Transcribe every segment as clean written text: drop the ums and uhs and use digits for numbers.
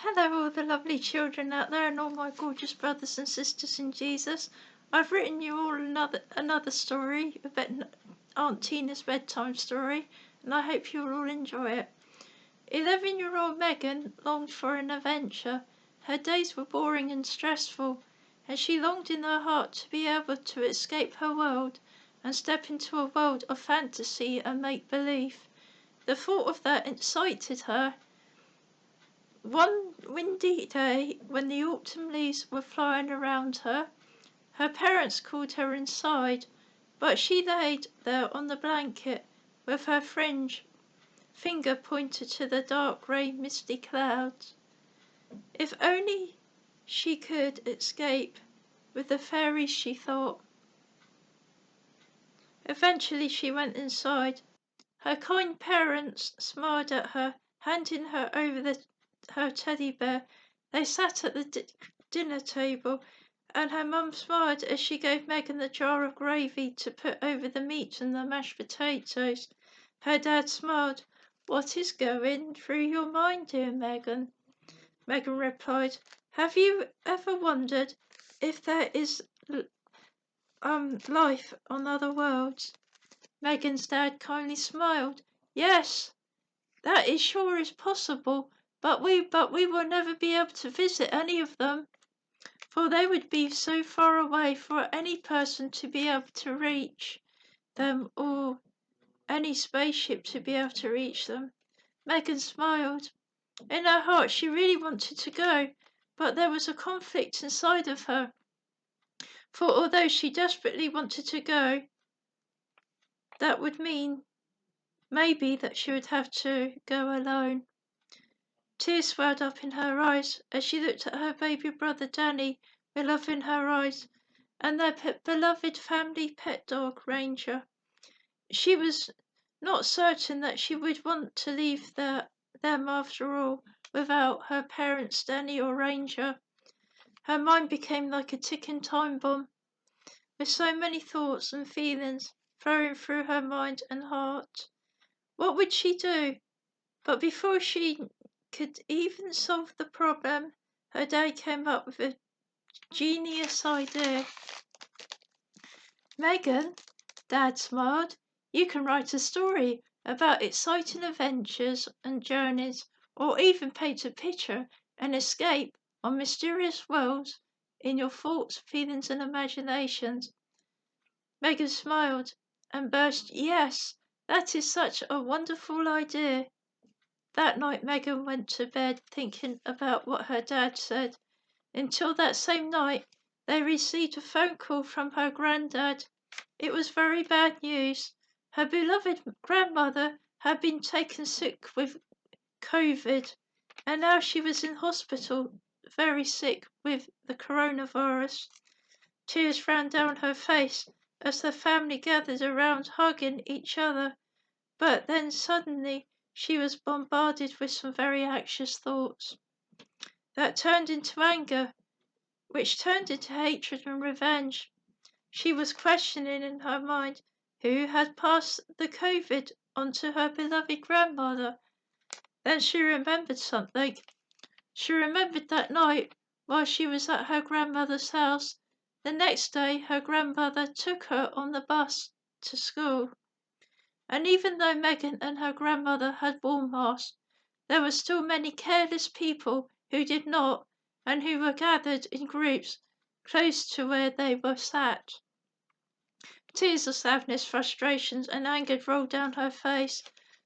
Hello, all the lovely children out there, and all my gorgeous brothers and sisters in Jesus. I've written you all another story, Aunt Tina's bedtime story, and I hope you'll all enjoy it. 11-year-old Megan longed for an adventure. Her days were boring and stressful, and she longed in her heart to be able to escape her world and step into a world of fantasy and make-believe. The thought of that excited her. One windy day, when the autumn leaves were flying around her, her parents called her inside, but she laid there on the blanket with her finger pointed to the dark grey misty clouds. If only she could escape with the fairies, she thought. Eventually she went inside. Her kind parents smiled at her, handing her over her teddy bear. They sat at the dinner table, and her mum smiled as she gave Megan the jar of gravy to put over the meat and the mashed potatoes. Her dad smiled. "What is going through your mind, dear Megan?" Megan replied, "Have you ever wondered if there is life on other worlds?" Megan's dad kindly smiled. "Yes, that is sure is possible, but we will never be able to visit any of them, for they would be so far away for any person to be able to reach them, or any spaceship to be able to reach them." Megan smiled. In her heart she really wanted to go, but there was a conflict inside of her, for although she desperately wanted to go, that would mean maybe that she would have to go alone. Tears swelled up in her eyes as she looked at her baby brother Danny with love in her eyes, and their beloved family pet dog Ranger. She was not certain that she would want to leave them after all without her parents Danny or Ranger. Her mind became like a ticking time bomb, with so many thoughts and feelings flowing through her mind and heart. What would she do? But before she could even solve the problem, her dad came up with a genius idea. "Megan," Dad smiled, "you can write a story about exciting adventures and journeys, or even paint a picture and escape on mysterious worlds in your thoughts, feelings, and imaginations." Megan smiled and burst, "Yes, that is such a wonderful idea." That night Megan went to bed thinking about what her dad said. Until that same night, they received a phone call from her granddad. It was very bad news. Her beloved grandmother had been taken sick with COVID, and now she was in hospital, very sick with the coronavirus. Tears ran down her face as the family gathered around, hugging each other. But then suddenly she was bombarded with some very anxious thoughts that turned into anger, which turned into hatred and revenge. She was questioning in her mind who had passed the COVID on to her beloved grandmother. Then she remembered something. She remembered that night while she was at her grandmother's house. The next day her grandmother took her on the bus to school. And even though Megan and her grandmother had worn masks, there were still many careless people who did not, and who were gathered in groups close to where they were sat. Tears of sadness, frustration, and anger rolled down her face.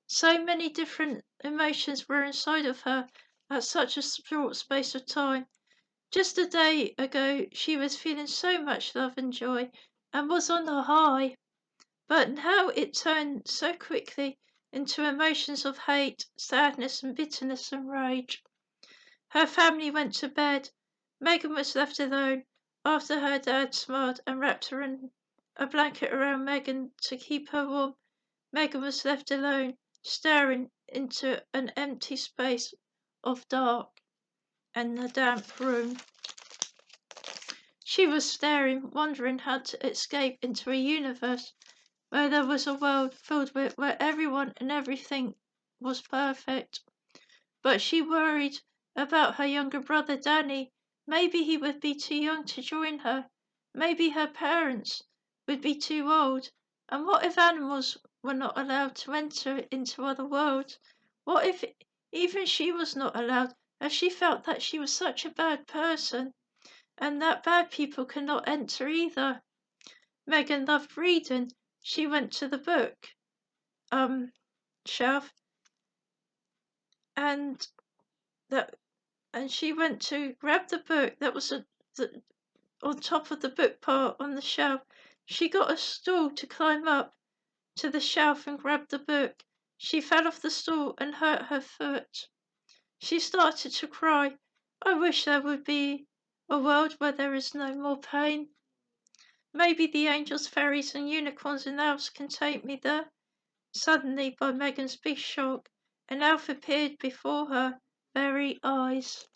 So many different emotions were inside of her at such a short space of time. Just a day ago she was feeling so much love and joy and was on a high. But now it turned so quickly into emotions of hate, sadness, and bitterness and rage. Her family went to bed. Megan was left alone after her dad smiled and wrapped her in a blanket around Megan to keep her warm. Megan was left alone, staring into an empty space of dark and a damp room. She was staring, wondering how to escape into a universe where there was a world filled with where everyone and everything was perfect. But she worried about her younger brother Danny. Maybe he would be too young to join her. Maybe her parents would be too old. And what if animals were not allowed to enter into other worlds? What if even she was not allowed, as she felt that she was such a bad person, and that bad people cannot enter either? Megan loved reading. She went to the book shelf and that and she went to grab the book that was on top of the book part on the shelf. She got a stool to climb up to the shelf and grab the book. She fell off the stool and hurt her foot. She started to cry. I wish there would be a world where there is no more pain. Maybe the angels, fairies, and unicorns and elves can take me there. Suddenly, by Megan's big shock, an elf appeared before her very eyes.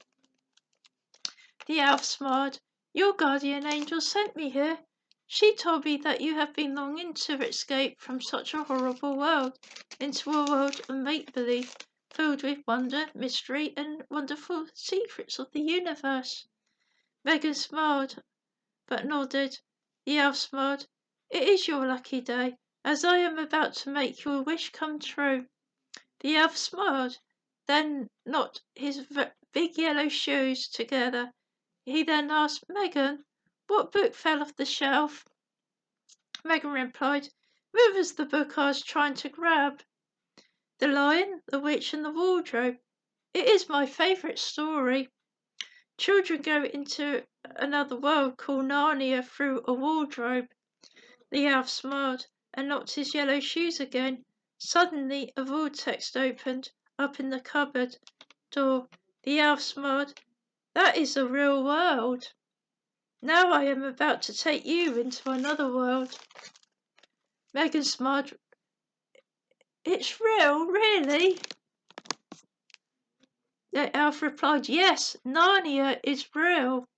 The elf smiled. Your guardian angel sent me here. She told me that you have been longing to escape from such a horrible world into a world of make-believe, filled with wonder, mystery, and wonderful secrets of the universe. Megan smiled, but nodded. The elf smiled. It is your lucky day, as I am about to make your wish come true. The elf smiled, then knocked his big yellow shoes together. He then asked Megan, what book fell off the shelf? Megan replied, Where was the book I was trying to grab? The Lion, the Witch, and the Wardrobe. It is my favourite story. Children go into another world called Narnia through a wardrobe. The elf smiled and knocked his yellow shoes again. Suddenly a vortex opened up in the cupboard door. The elf smiled. That is a real world. Now I am about to take you into another world. Megan smiled. It's real, really? The elf replied, Yes, Narnia is real.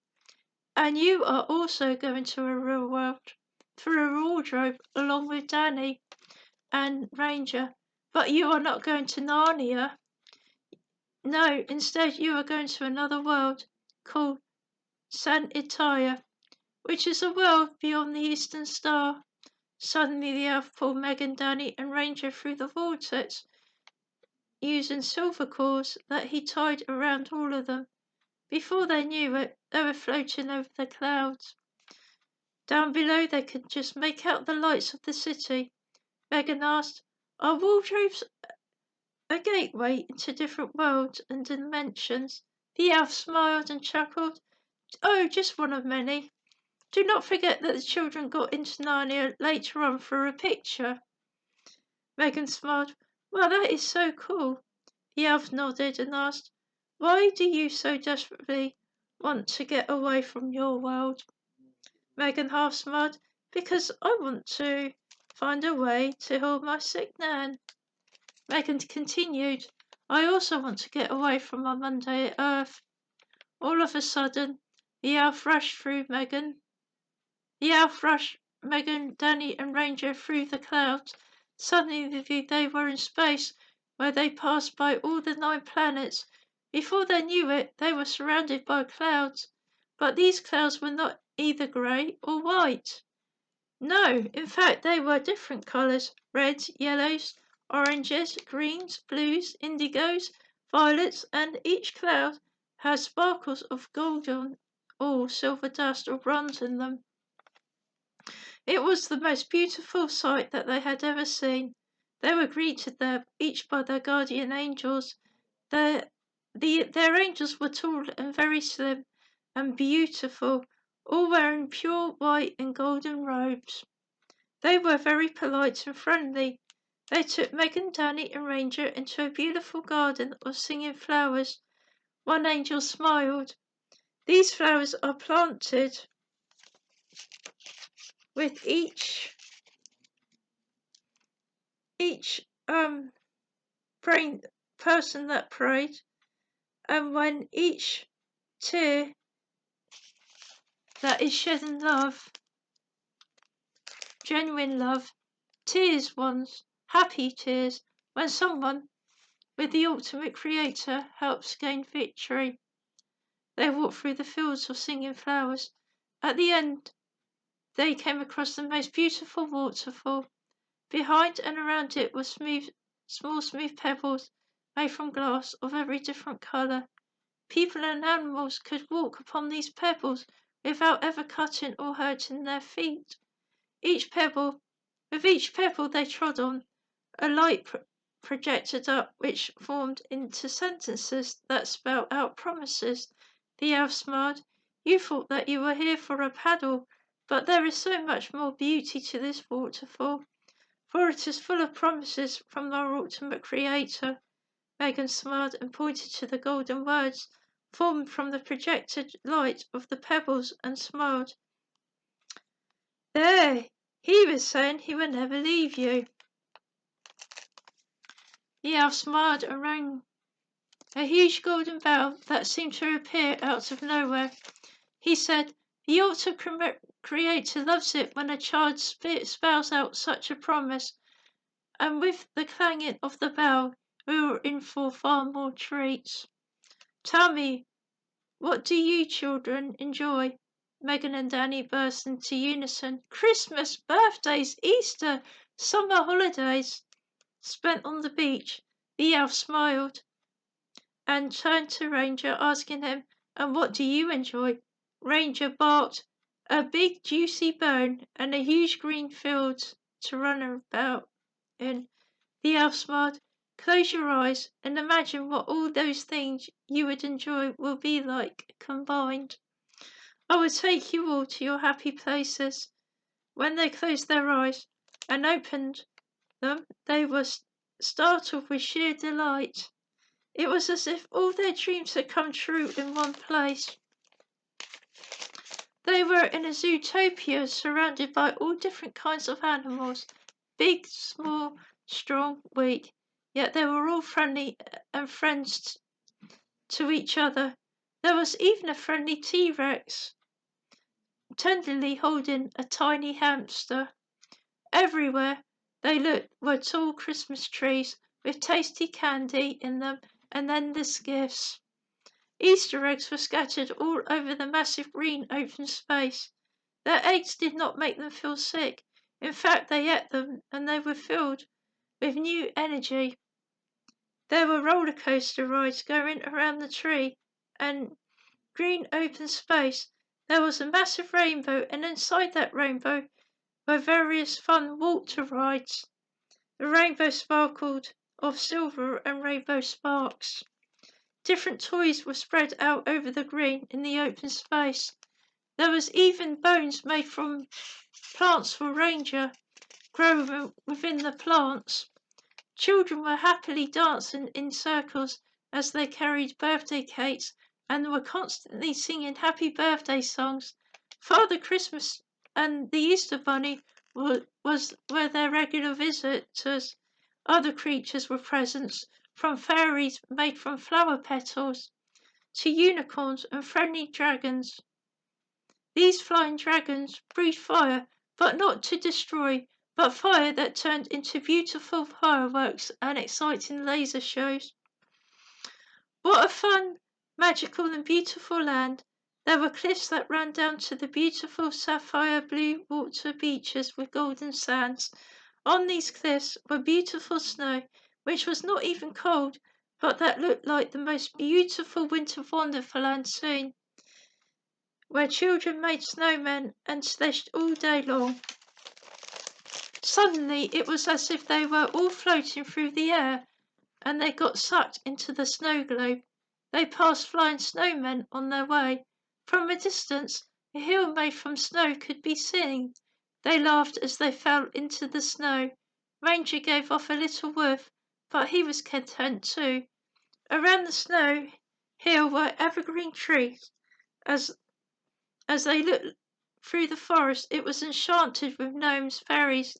And you are also going to a real world through a wardrobe along with Danny and Ranger. But you are not going to Narnia. No, instead you are going to another world called San Italia, which is a world beyond the Eastern Star. Suddenly the elf pulled Megan, Danny, and Ranger through the vortex, using silver cords that he tied around all of them. Before they knew it, they were floating over the clouds. Down below they could just make out the lights of the city. Megan asked, Are wardrobes a gateway into different worlds and dimensions? The elf smiled and chuckled. Oh, just one of many. Do not forget that the children got into Narnia later on for a picture. Megan smiled. Well, that is so cool. The elf nodded and asked, Why do you so desperately want to get away from your world? Megan half smiled. Because I want to find a way to heal my sick nan. Megan continued. I also want to get away from my Monday Earth. All of a sudden, the elf rushed Megan, Danny, and Ranger through the clouds. Suddenly they were in space, where they passed by all the 9 planets. Before they knew it, they were surrounded by clouds. But these clouds were not either grey or white. No, in fact, they were different colours: reds, yellows, oranges, greens, blues, indigos, violets, and each cloud had sparkles of golden or silver dust or bronze in them. It was the most beautiful sight that they had ever seen. They were greeted there each by their guardian angels. Their angels were tall and very slim and beautiful, all wearing pure white and golden robes. They were very polite and friendly. They took Megan, Danny, and Ranger into a beautiful garden of singing flowers. One angel smiled. These flowers are planted with each praying person that prayed, and when each tear that is shed in love, genuine love, tears ones, happy tears, when someone with the ultimate creator, helps gain victory. They walked through the fields of singing flowers. At the end, they came across the most beautiful waterfall. Behind and around it were small smooth pebbles made from glass of every different colour. People and animals could walk upon these pebbles without ever cutting or hurting their feet. With each pebble they trod on, a light projected up which formed into sentences that spelled out promises. The elf smiled. You thought that you were here for a paddle, but there is so much more beauty to this waterfall, for it is full of promises from our ultimate creator. Megan smiled and pointed to the golden words formed from the projected light of the pebbles and smiled. There, he was saying he would never leave you. The elf smiled and rang a huge golden bell that seemed to appear out of nowhere. He said, the ultimate creator loves it when a child spells out such a promise. And with the clanging of the bell, we were in for far more treats. Tell me, what do you children enjoy? Megan and Danny burst into unison. Christmas, birthdays, Easter, summer holidays. Spent on the beach. The elf smiled and turned to Ranger, asking him, and what do you enjoy? Ranger barked, a big juicy bone and a huge green field to run about in. The elf smiled. Close your eyes and imagine what all those things you would enjoy will be like combined. I will take you all to your happy places. When they closed their eyes and opened them, they were startled with sheer delight. It was as if all their dreams had come true in one place. They were in a zootopia surrounded by all different kinds of animals, big, small, strong, weak, yet they were all friendly and friends to each other. There was even a friendly T-Rex, tenderly holding a tiny hamster. Everywhere they looked were tall Christmas trees with tasty candy in them and endless gifts. Easter eggs were scattered all over the massive green open space. Their eggs did not make them feel sick. In fact, they ate them and they were filled with new energy. There were roller coaster rides going around the tree and green open space. There was a massive rainbow, and inside that rainbow were various fun water rides. The rainbow sparkled of silver and rainbow sparks. Different toys were spread out over the green in the open space. There was even bones made from plants for Ranger, growing within the plants. Children were happily dancing in circles as they carried birthday cakes and were constantly singing happy birthday songs. Father Christmas and the Easter Bunny were their regular visitors. Other creatures were present, from fairies made from flower petals to unicorns and friendly dragons. These flying dragons breathed fire, but not to destroy, but fire that turned into beautiful fireworks and exciting laser shows. What a fun, magical and beautiful land. There were cliffs that ran down to the beautiful sapphire blue water beaches with golden sands. On these cliffs were beautiful snow, which was not even cold, but that looked like the most beautiful winter wonderland scene, where children made snowmen and sledged all day long. Suddenly it was as if they were all floating through the air, and they got sucked into the snow globe. They passed flying snowmen on their way. From a distance, a hill made from snow could be seen. They laughed as they fell into the snow. Ranger gave off a little woof, but he was content too. Around the snow hill were evergreen trees. As they looked through the forest, it was enchanted with gnomes, fairies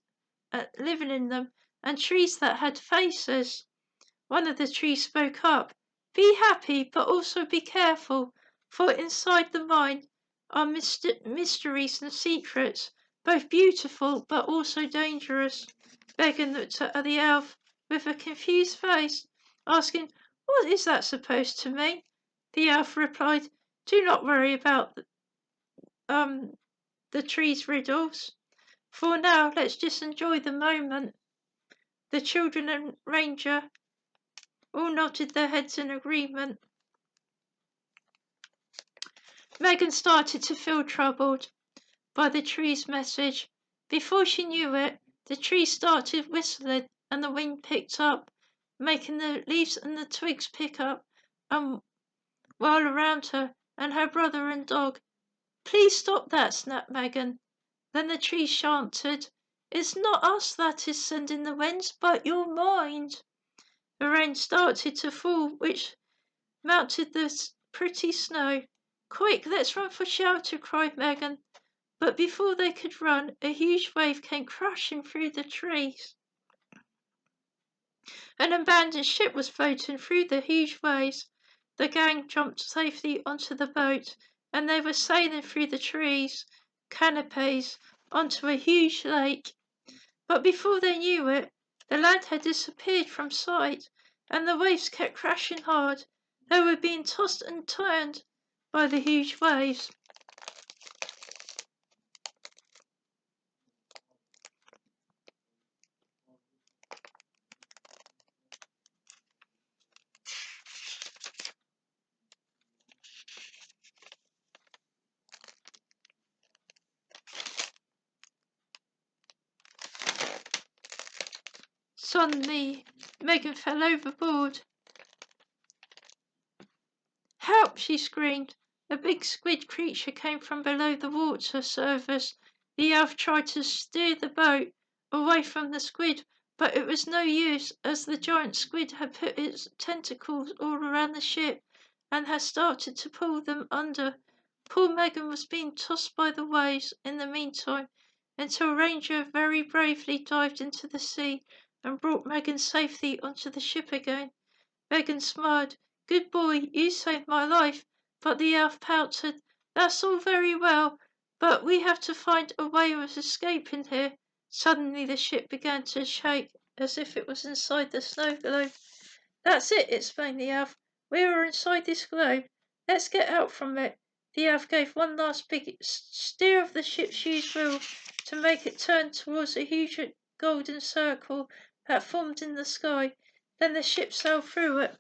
living in them, and trees that had faces. One of the trees spoke up. Be happy, but also be careful, for inside the mind are mysteries and secrets, both beautiful but also dangerous. Megan looked at the elf with a confused face. asking, "What is that supposed to mean?" The elf replied, "Do not worry about the tree's riddles. For now, let's just enjoy the moment." The children and Ranger all nodded their heads in agreement. Megan started to feel troubled by the tree's message. Before she knew it, the tree started whistling and the wind picked up, making the leaves and the twigs pick up and whirl around her and her brother and dog. "Please stop that," snapped Megan. Then the tree chanted, "It's not us that is sending the winds, but your mind." The rain started to fall, which melted the pretty snow. "Quick, let's run for shelter," cried Megan. But before they could run, a huge wave came crashing through the trees. An abandoned ship was floating through the huge waves. The gang jumped safely onto the boat, and they were sailing through the trees, canopies, onto a huge lake. But before they knew it, the land had disappeared from sight, and the waves kept crashing hard. They were being tossed and turned by the huge waves. Suddenly, Megan fell overboard. "Help!" she screamed. A big squid creature came from below the water surface. The elf tried to steer the boat away from the squid, but it was no use, as the giant squid had put its tentacles all around the ship and had started to pull them under. Poor Megan was being tossed by the waves in the meantime, until Ranger very bravely dived into the sea and brought Megan safely onto the ship again. Megan smiled. "Good boy, you saved my life." But the elf pouted, "That's all very well, but we have to find a way of escaping here." Suddenly the ship began to shake as if it was inside the snow globe. "That's it," explained the elf. "We are inside this globe. Let's get out from it." The elf gave one last big steer of the ship's huge wheel to make it turn towards a huge golden circle that formed in the sky. Then the ship sailed through it.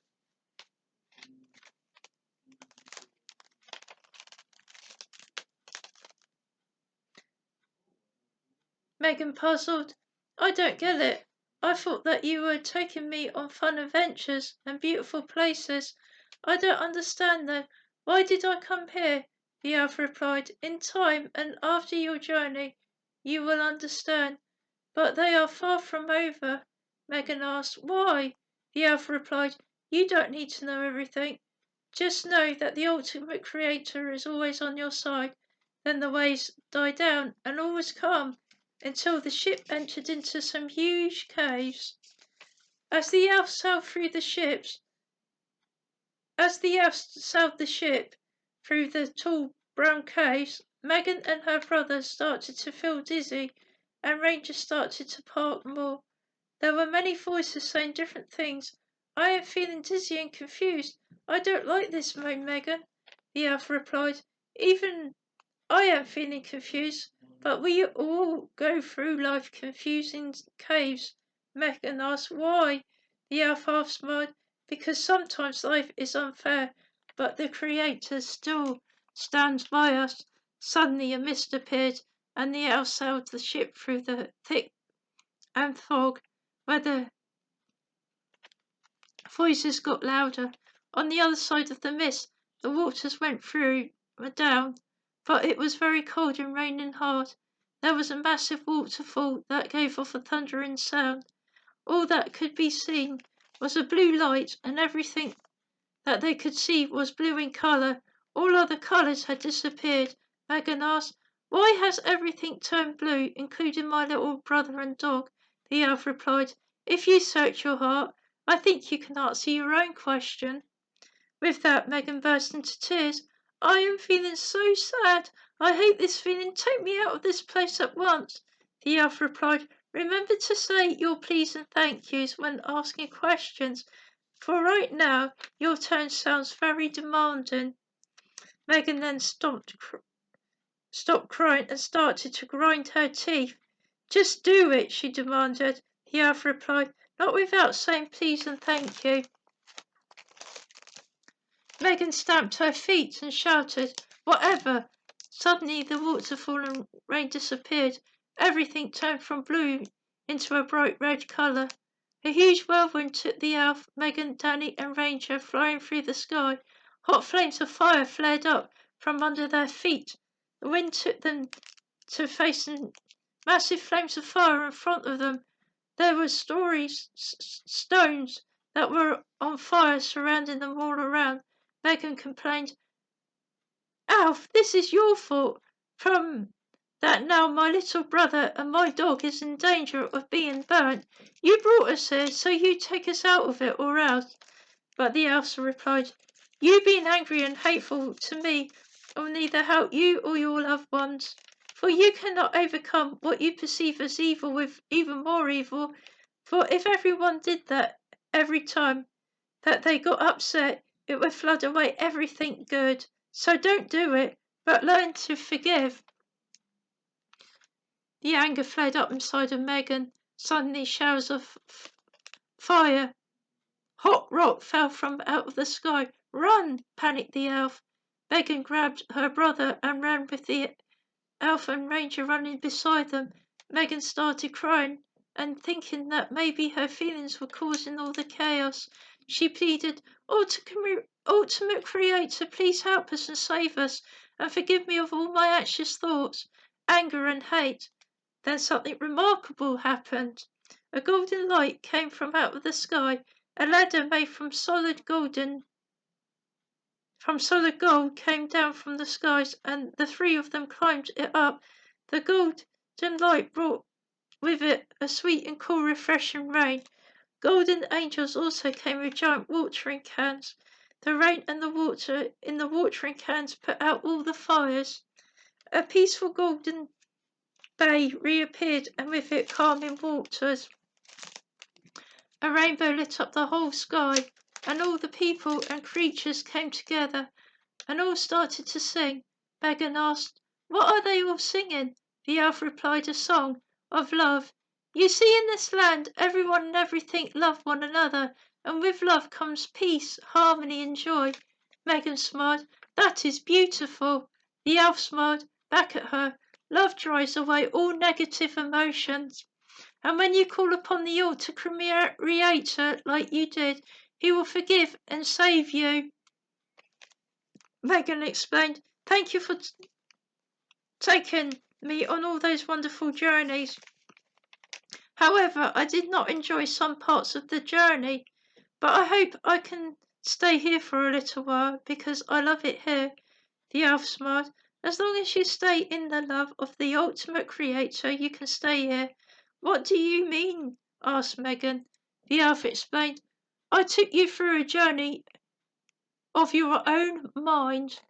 Megan puzzled. "I don't get it. I thought that you were taking me on fun adventures and beautiful places. I don't understand though. Why did I come here?" The elf replied, "In time and after your journey, you will understand." "But they are far from over." Megan asked. "Why?" The elf replied, "You don't need to know everything. Just know that the ultimate creator is always on your side." Then the waves died down and all was calm until the ship entered into some huge caves. As the elf sailed the ship through the tall brown caves, Megan and her brother started to feel dizzy, and Ranger started to bark more. There were many voices saying different things. "I am feeling dizzy and confused. I don't like this," moaned Megan. The elf replied, "Even I am feeling confused, but we all go through life confusing caves." Megan asked, "Why?" The elf half smiled, "Because sometimes life is unfair, but the Creator still stands by us." Suddenly a mist appeared, and the elf sailed the ship through the thick and fog, where the voices got louder. On the other side of the mist, the waters went through down, but it was very cold and raining hard. There was a massive waterfall that gave off a thundering sound. All that could be seen was a blue light, and everything that they could see was blue in colour. All other colours had disappeared. Megan asked, "Why has everything turned blue, including my little brother and dog?" The elf replied, "If you search your heart, I think you can answer your own question." With that, Megan burst into tears. "I am feeling so sad. I hate this feeling. Take me out of this place at once." The elf replied, "Remember to say your please and thank yous when asking questions. For right now, your tone sounds very demanding. Megan then stopped crying and started to grind her teeth. Just do it, she demanded. The elf replied, not without saying please and thank you. Megan stamped her feet and shouted, whatever! Suddenly the waterfall and rain disappeared. Everything turned from blue into a bright red colour. A huge whirlwind took the elf, Megan, Danny and Ranger flying through the sky. Hot flames of fire flared up from under their feet. The wind took them to facing massive flames of fire in front of them. There were stones that were on fire surrounding them all around. Megan complained, Alf, this is your fault. From that now my little brother and my dog is in danger of being burnt. You brought us here, so you take us out of it or else. But the elves replied, you being angry and hateful to me will neither help you or your loved ones. For you cannot overcome what you perceive as evil with even more evil. For if everyone did that every time that they got upset, it would flood away everything good. So don't do it, but learn to forgive. The anger flared up inside of Megan. Suddenly showers of fire, hot rock fell from out of the sky. Run! Panicked the elf. Megan grabbed her brother and ran with the elf and Ranger running beside them. Megan started crying and thinking that maybe her feelings were causing all the chaos. She pleaded, Ultimate Creator, please help us and save us and forgive me of all my anxious thoughts, anger and hate. Then something remarkable happened. A golden light came from out of the sky. A ladder made from solid gold came down from the skies, and the three of them climbed it up. The golden light brought with it a sweet and cool, refreshing rain. Golden angels also came with giant watering cans. The rain and the water in the watering cans put out all the fires. A peaceful golden bay reappeared, and with it calming waters. A rainbow lit up the whole sky, and all the people and creatures came together and all started to sing. Megan asked, what are they all singing? The elf replied, a song of love. You see, in this land, everyone and everything love one another, and with love comes peace, harmony and joy. Megan smiled, that is beautiful. The elf smiled back at her. Love drives away all negative emotions. And when you call upon the Ultimate Creator like you did, he will forgive and save you. Megan explained, thank you for taking me on all those wonderful journeys. However, I did not enjoy some parts of the journey, but I hope I can stay here for a little while because I love it here. The elf smiled. As long as you stay in the love of the Ultimate Creator, you can stay here. What do you mean? Asked Megan. The elf explained, I took you through a journey of your own mind.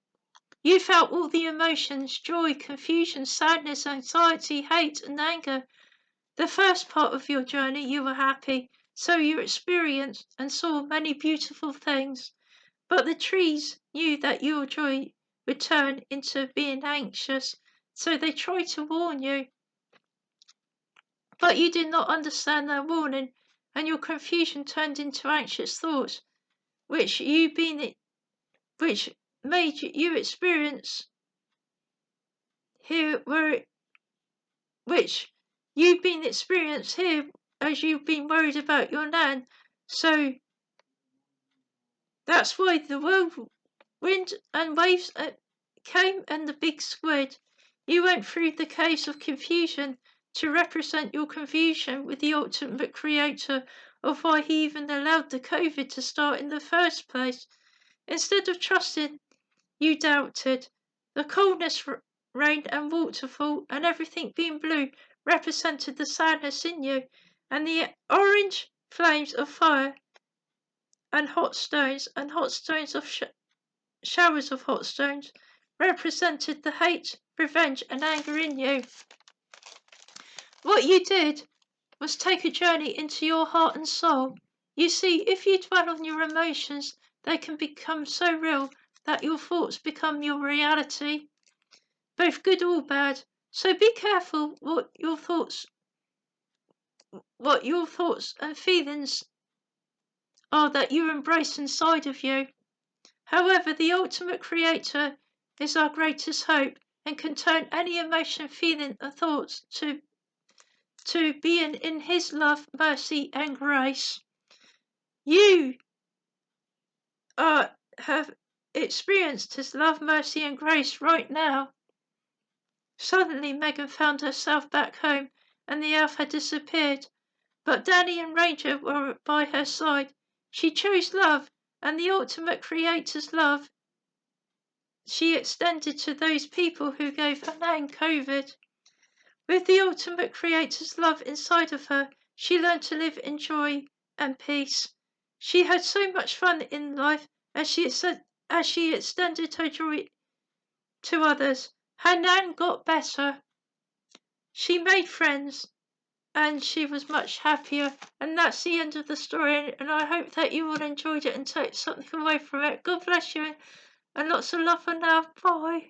You felt all the emotions, joy, confusion, sadness, anxiety, hate and anger. The first part of your journey you were happy, so you experienced and saw many beautiful things. But the trees knew that your joy would turn into being anxious, so they tried to warn you. But you did not understand their warning, and your confusion turned into anxious thoughts, which made you experience here which you've been experienced here as you've been worried about your nan. So that's why the whirlwind and waves came and the big squid. You went through the caves of confusion to represent your confusion with the Ultimate Creator of why he even allowed the COVID to start in the first place. Instead of trusting, you doubted. The coldness, rain and waterfall and everything being blue represented the sadness in you, and the orange flames of fire and hot stones of showers of hot stones represented the hate, revenge and anger in you. What you did was take a journey into your heart and soul. You see, if you dwell on your emotions, they can become so real that your thoughts become your reality, both good or bad. So be careful what your thoughts and feelings are that you embrace inside of you. However, the ultimate creator is our greatest hope and can turn any emotion, feeling, and thoughts to being in his love, mercy, and grace. You have experienced his love, mercy, and grace right now. Suddenly, Megan found herself back home, and the elf had disappeared. But Danny and Ranger were by her side. She chose love, and the ultimate creator's love she extended to those people who gave her name COVID. With the ultimate creator's love inside of her, she learned to live in joy and peace. She had so much fun in life as she extended her joy to others. Her nan got better. She made friends and she was much happier. And that's the end of the story. And I hope that you all enjoyed it and take something away from it. God bless you and lots of love for now. Bye.